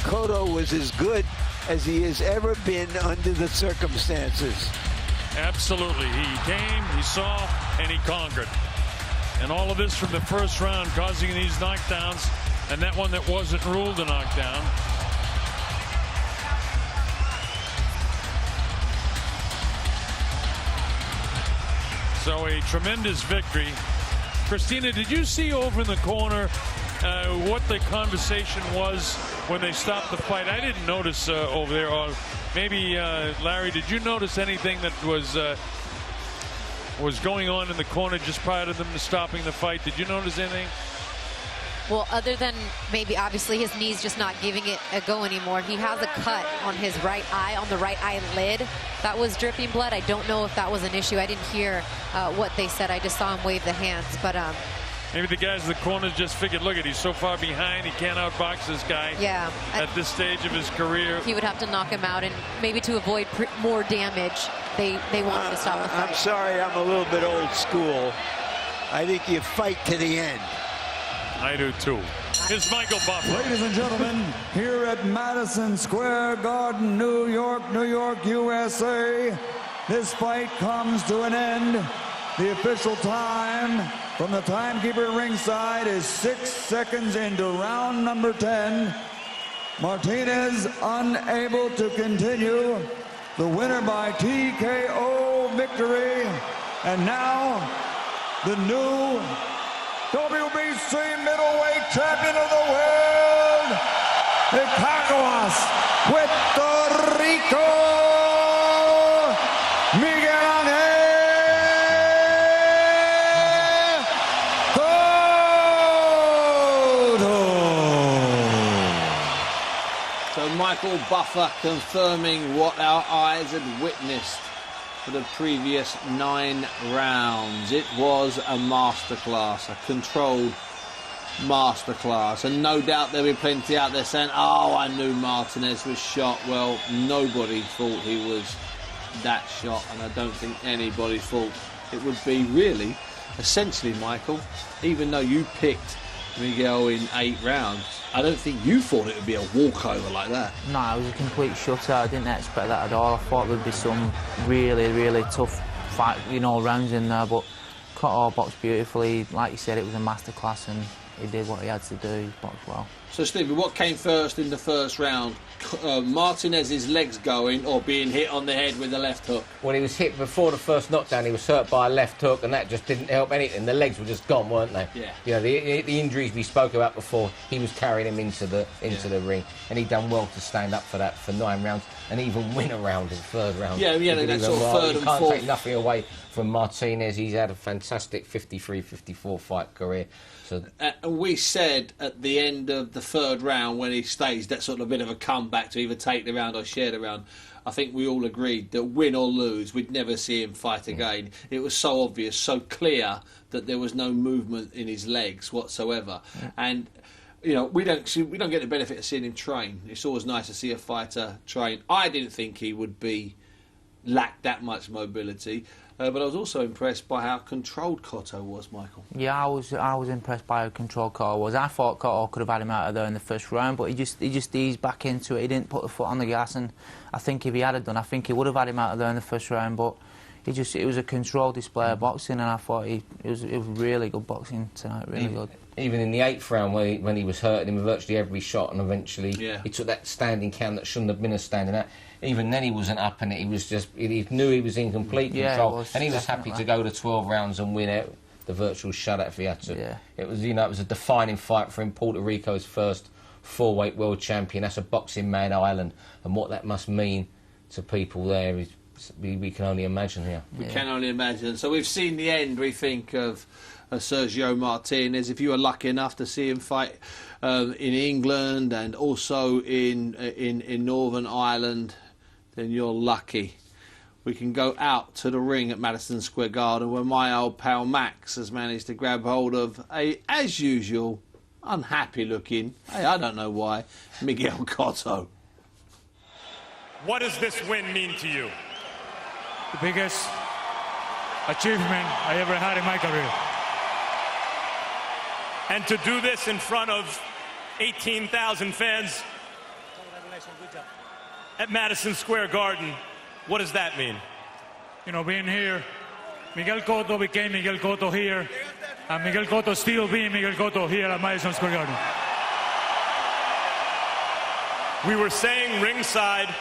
Cotto was as good as he has ever been under the circumstances. Absolutely. He came, he saw, and he conquered. And all of this from the first round, causing these knockdowns, and that one that wasn't ruled a knockdown. So a tremendous victory. Christina, did you see over in the corner what the conversation was when they stopped the fight? I didn't notice over there. Or maybe Larry, did you notice anything that was going on in the corner just prior to them stopping the fight? Did you notice anything? Well, other than maybe obviously his knee's just not giving it a go anymore. He has a cut on his right eye, on the right eyelid. That was dripping blood. I don't know if that was an issue. I didn't hear what they said. I just saw him wave the hands. But maybe the guys in the corners just figured, look at, he's so far behind, he can't outbox this guy. Yeah. At this stage of his career. He would have to knock him out, and maybe to avoid more damage, they wanted to stop the fight. I'm sorry, I'm a little bit old school. I think you fight to the end. I do too. Here's Michael Buffer. Ladies and gentlemen, here at Madison Square Garden, New York, USA, this fight comes to an end. The official time from the timekeeper at ringside is 6 seconds into round number 10. Martinez unable to continue. The winner by TKO victory. And now, the new WBC middleweight champion of the world, Caracas, Puerto Rico, Miguel Cotto. So Michael Buffer confirming what our eyes had witnessed for the previous 9 rounds. It was a masterclass, a controlled masterclass, and no doubt there'll be plenty out there saying, oh, I knew Martinez was shot. Well, nobody thought he was that shot, and I don't think anybody thought it would be really, essentially, Michael, even though you picked Miguel in 8 rounds, I don't think you thought it would be a walkover like that. No, it was a complete shutout. I didn't expect that at all. I thought there'd be some really, really tough fight, rounds in there, but Cotto boxed beautifully. Like you said, it was a masterclass, and he did what he had to do. He boxed well. So, Stevie, what came first in the first round? Martinez's legs going or being hit on the head with a left hook? When he was hit before the first knockdown, he was hurt by a left hook, and that just didn't help anything. The legs were just gone, weren't they? Yeah. The injuries we spoke about before, he was carrying him into the ring, and he done well to stand up for that for 9 rounds and even win a round in the third round. Yeah, that sort of third and fourth. You can't take nothing away from Martinez. He's had a fantastic 53-54 fight career. So we said at the end of the third round, when he staged that sort of bit of a comeback to either take the round or share the round, I think we all agreed that win or lose, we'd never see him fight again. It was so obvious, so clear that there was no movement in his legs whatsoever. And we don't get the benefit of seeing him train. It's always nice to see a fighter train. I didn't think he would lack that much mobility. But I was also impressed by how controlled Cotto was, Michael. Yeah, I was impressed by how controlled Cotto was. I thought Cotto could have had him out of there in the first round, but he just eased back into it. He didn't put the foot on the gas, and I think if he had done, I think he would have had him out of there in the first round. But it was a controlled display of boxing, and I thought it was really good boxing tonight, really good. Even in the 8th round, when he was hurting him virtually every shot, and eventually he took that standing count that shouldn't have been a standing out. Even then, he wasn't up in it. He was he knew he was in complete control, and he was happy to go to 12 rounds and win it, the virtual shutout if he had to. Yeah. It was, it was a defining fight for him. Puerto Rico's first 4-weight world champion. That's a boxing man island, and what that must mean to people there is we can only imagine here. We can only imagine. So we've seen the end, we think, of Sergio Martinez. If you were lucky enough to see him fight in England and also in Northern Ireland, then you're lucky. We can go out to the ring at Madison Square Garden, where my old pal Max has managed to grab hold of as usual, unhappy-looking, I don't know why, Miguel Cotto. What does this win mean to you? The biggest achievement I ever had in my career. And to do this in front of 18,000 fans at Madison Square Garden, what does that mean? You know, being here, Miguel Cotto became Miguel Cotto here, and Miguel Cotto still being Miguel Cotto here at Madison Square Garden. We were saying ringside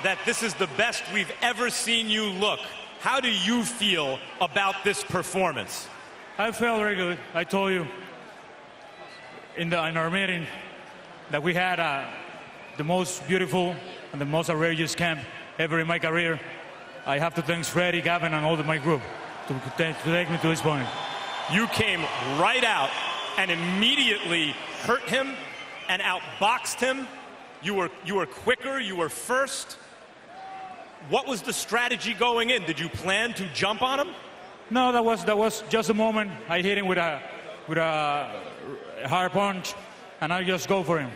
that this is the best we've ever seen you look. How do you feel about this performance? I felt very good. I told you in our meeting that we had the most beautiful and the most outrageous camp ever in my career. I have to thank Freddie, Gavin, and all of my group to take me to this point. You came right out and immediately hurt him and outboxed him. You were quicker, you were first. What was the strategy going in? Did you plan to jump on him? No, that was just a moment. I hit him with a hard punch, and I just go for him.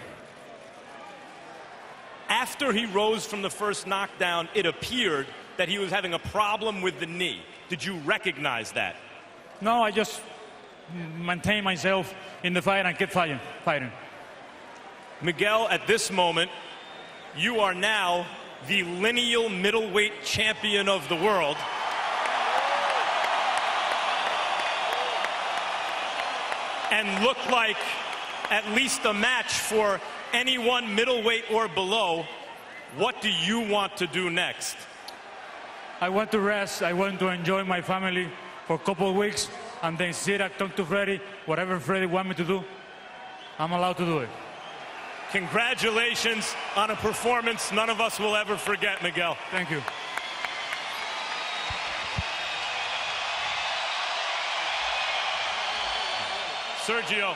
After he rose from the first knockdown, it appeared that he was having a problem with the knee. Did you recognize that? No, I just maintained myself in the fight and kept fighting. Miguel, at this moment, you are now the lineal middleweight champion of the world. And look like at least a match for anyone middleweight or below. What do you want to do next? I want to rest. I want to enjoy my family for a couple of weeks and then sit and talk to Freddie. Whatever Freddie wants me to do, I'm allowed to do it. Congratulations on a performance none of us will ever forget, Miguel. Thank you. Sergio,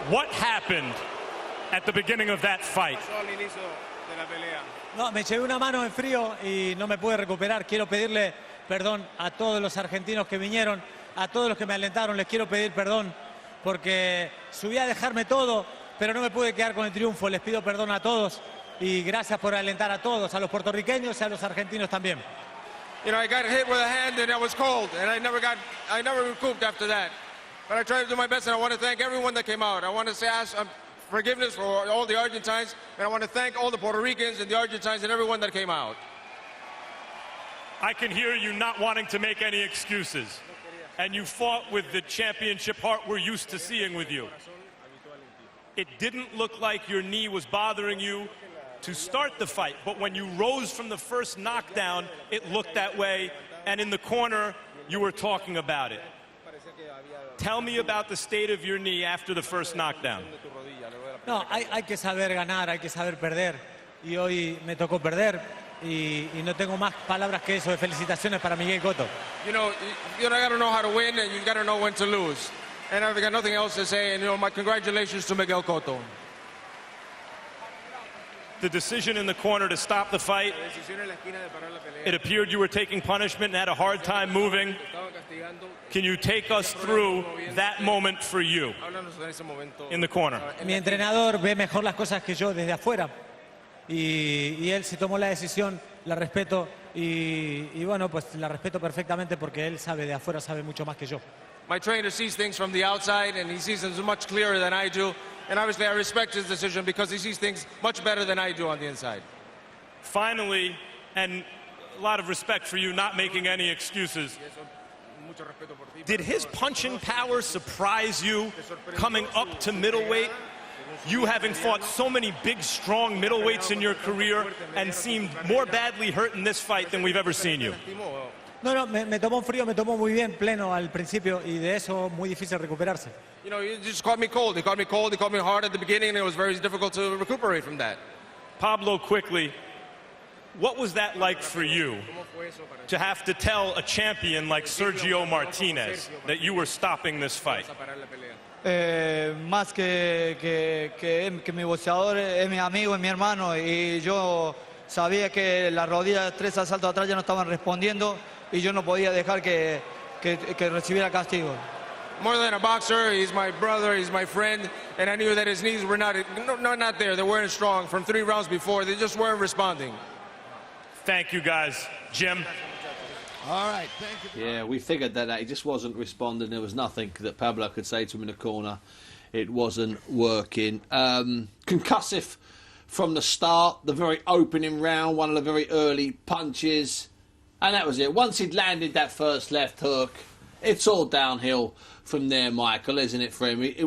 what happened at the beginning of that fight? No, me llevé una mano en frío y no me pude recuperar. Quiero pedirle perdón a todos los argentinos que vinieron, a todos los que me alentaron. Les quiero pedir perdón porque subí a dejarme todo, pero no me pude quedar con el triunfo. Les pido perdón a todos y gracias por alentar a todos, a los puertorriqueños y a los argentinos también. You know, I got hit with a hand and I was cold, and I never recouped after that. But I tried to do my best, and I want to thank everyone that came out. I want to ask forgiveness for all the Argentines, and I want to thank all the Puerto Ricans and the Argentines and everyone that came out. I can hear you not wanting to make any excuses. And you fought with the championship heart we're used to seeing with you. It didn't look like your knee was bothering you to start the fight, but when you rose from the first knockdown, it looked that way, and in the corner, you were talking about it. Tell me about the state of your knee after the first knockdown. No, hay que saber ganar, hay que saber perder, y hoy me tocó perder, y no tengo más palabras que eso de felicitaciones para Miguel Cotto. You gotta know how to win, and you gotta know when to lose. And I've got nothing else to say, and my congratulations to Miguel Cotto. The decision in the corner to stop the fight, it appeared you were taking punishment and had a hard time moving. Can you take us through that moment for you in the corner? Mi entrenador ve mejor las cosas que yo desde afuera y él se tomó la decisión, la respeto y bueno, pues la respeto perfectamente porque él sabe de afuera, sabe mucho más que yo. My trainer sees things from the outside, and he sees things much clearer than I do. And obviously, I respect his decision because he sees things much better than I do on the inside. Finally, and a lot of respect for you not making any excuses. Did his punching power surprise you coming up to middleweight? You having fought so many big, strong middleweights in your career and seemed more badly hurt in this fight than we've ever seen you. No, me tomó frío, me tomó muy bien, pleno al principio, y de eso muy difícil recuperarse. You know, he just caught me cold. He caught me cold. He caught me hard at the beginning, and it was very difficult to recuperate from that. Pablo, quickly, what was that like for you to have to tell a champion like Sergio Martinez that you were stopping this fight? Más que mi boxeador es mi amigo, es mi hermano, y yo sabía que las rodillas, 3 asaltos atrás ya no estaban respondiendo y yo no podía dejar que recibiera castigo. More than a boxer, he's my brother, he's my friend, and I knew that his knees were not there. They weren't strong from 3 rounds before. They just weren't responding. Thank you, guys. Jim? All right, thank you. Yeah, we figured that he just wasn't responding. There was nothing that Pablo could say to him in the corner. It wasn't working. Concussive from the start, the very opening round, one of the very early punches. And that was it. Once he'd landed that first left hook, it's all downhill from there, Michael, isn't it, for him? It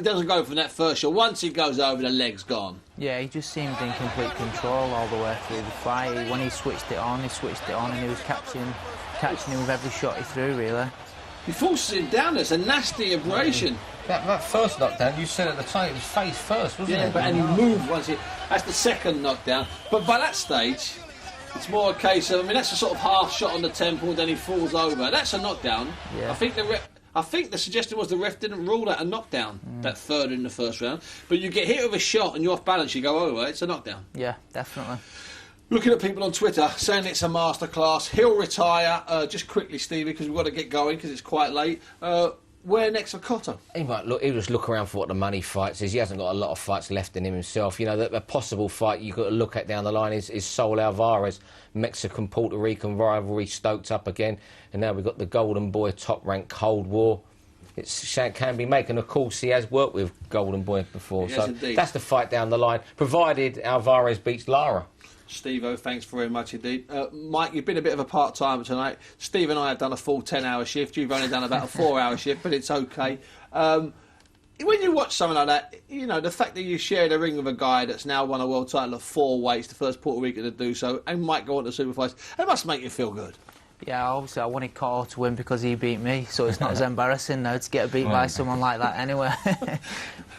doesn't go from that first shot. Once he goes over, the leg's gone. Yeah, he just seemed in complete control all the way through the fight. When he switched it on, and he was catching him with every shot he threw, really. He forces him down. There's a nasty abrasion. That first knockdown, you said at the time, it was face first, wasn't it? Yeah, and he moved once. That's the second knockdown. But by that stage, it's more a case of, that's a sort of half shot on the temple, then he falls over. That's a knockdown. Yeah. I think the suggestion was the ref didn't rule that a knockdown, that third in the first round. But you get hit with a shot and you're off balance, you go over, it's a knockdown. Yeah, definitely. Looking at people on Twitter saying it's a masterclass. He'll retire. Just quickly, Stevie, because we've got to get going because it's quite late. Where next for Cotto? He'll just look around for what the money fights is. He hasn't got a lot of fights left in him himself. The possible fight you've got to look at down the line is Saul Alvarez. Mexican-Puerto Rican rivalry stoked up again. And now we've got the Golden Boy top-ranked Cold War. It can be made. And, of course, he has worked with Golden Boy before. Yes, indeed. That's the fight down the line, provided Alvarez beats Lara. Steve-O, thanks very much indeed. Mike, you've been a bit of a part-timer tonight. Steve and I have done a full 10-hour shift. You've only done about a 4-hour shift, but it's okay. When you watch something like that, the fact that you share the ring with a guy that's now won a world title at 4 weights, the first Puerto Rican to do so, and might go on to super fights, it must make you feel good. Yeah, obviously I wanted Cotto to win because he beat me, so it's not as embarrassing now to get beat by someone like that anyway.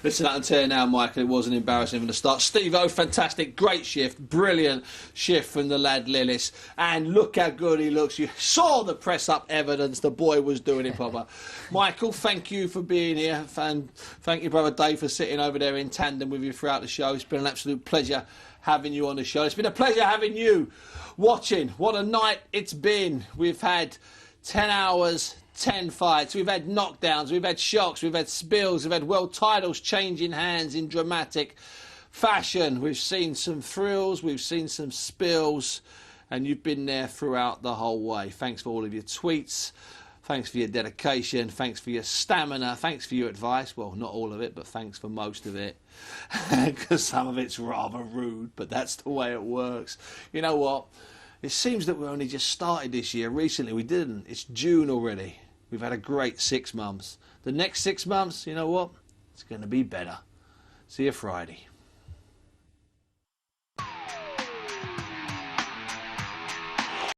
Listen, I can tell you now, Michael, it wasn't embarrassing from the start. Steve-O, fantastic, great shift, brilliant shift from the lad Lillis, and look how good he looks. You saw the press-up evidence, the boy was doing it proper. Michael, thank you for being here, and thank you, brother Dave, for sitting over there in tandem with you throughout the show. It's been an absolute pleasure having you on the show. It's been a pleasure having you watching. What a night it's been. We've had 10 hours, 10 fights. We've had knockdowns, we've had shocks, we've had spills, we've had world titles changing hands in dramatic fashion. We've seen some thrills, we've seen some spills, and you've been there throughout the whole way. Thanks for all of your tweets. Thanks for your dedication. Thanks for your stamina. Thanks for your advice. Well, not all of it, but thanks for most of it. Because some of it's rather rude, but that's the way it works. You know what? It seems that we only just started this year. Recently, we didn't. It's June already. We've had a great 6 months. The next 6 months, you know what? It's going to be better. See you Friday.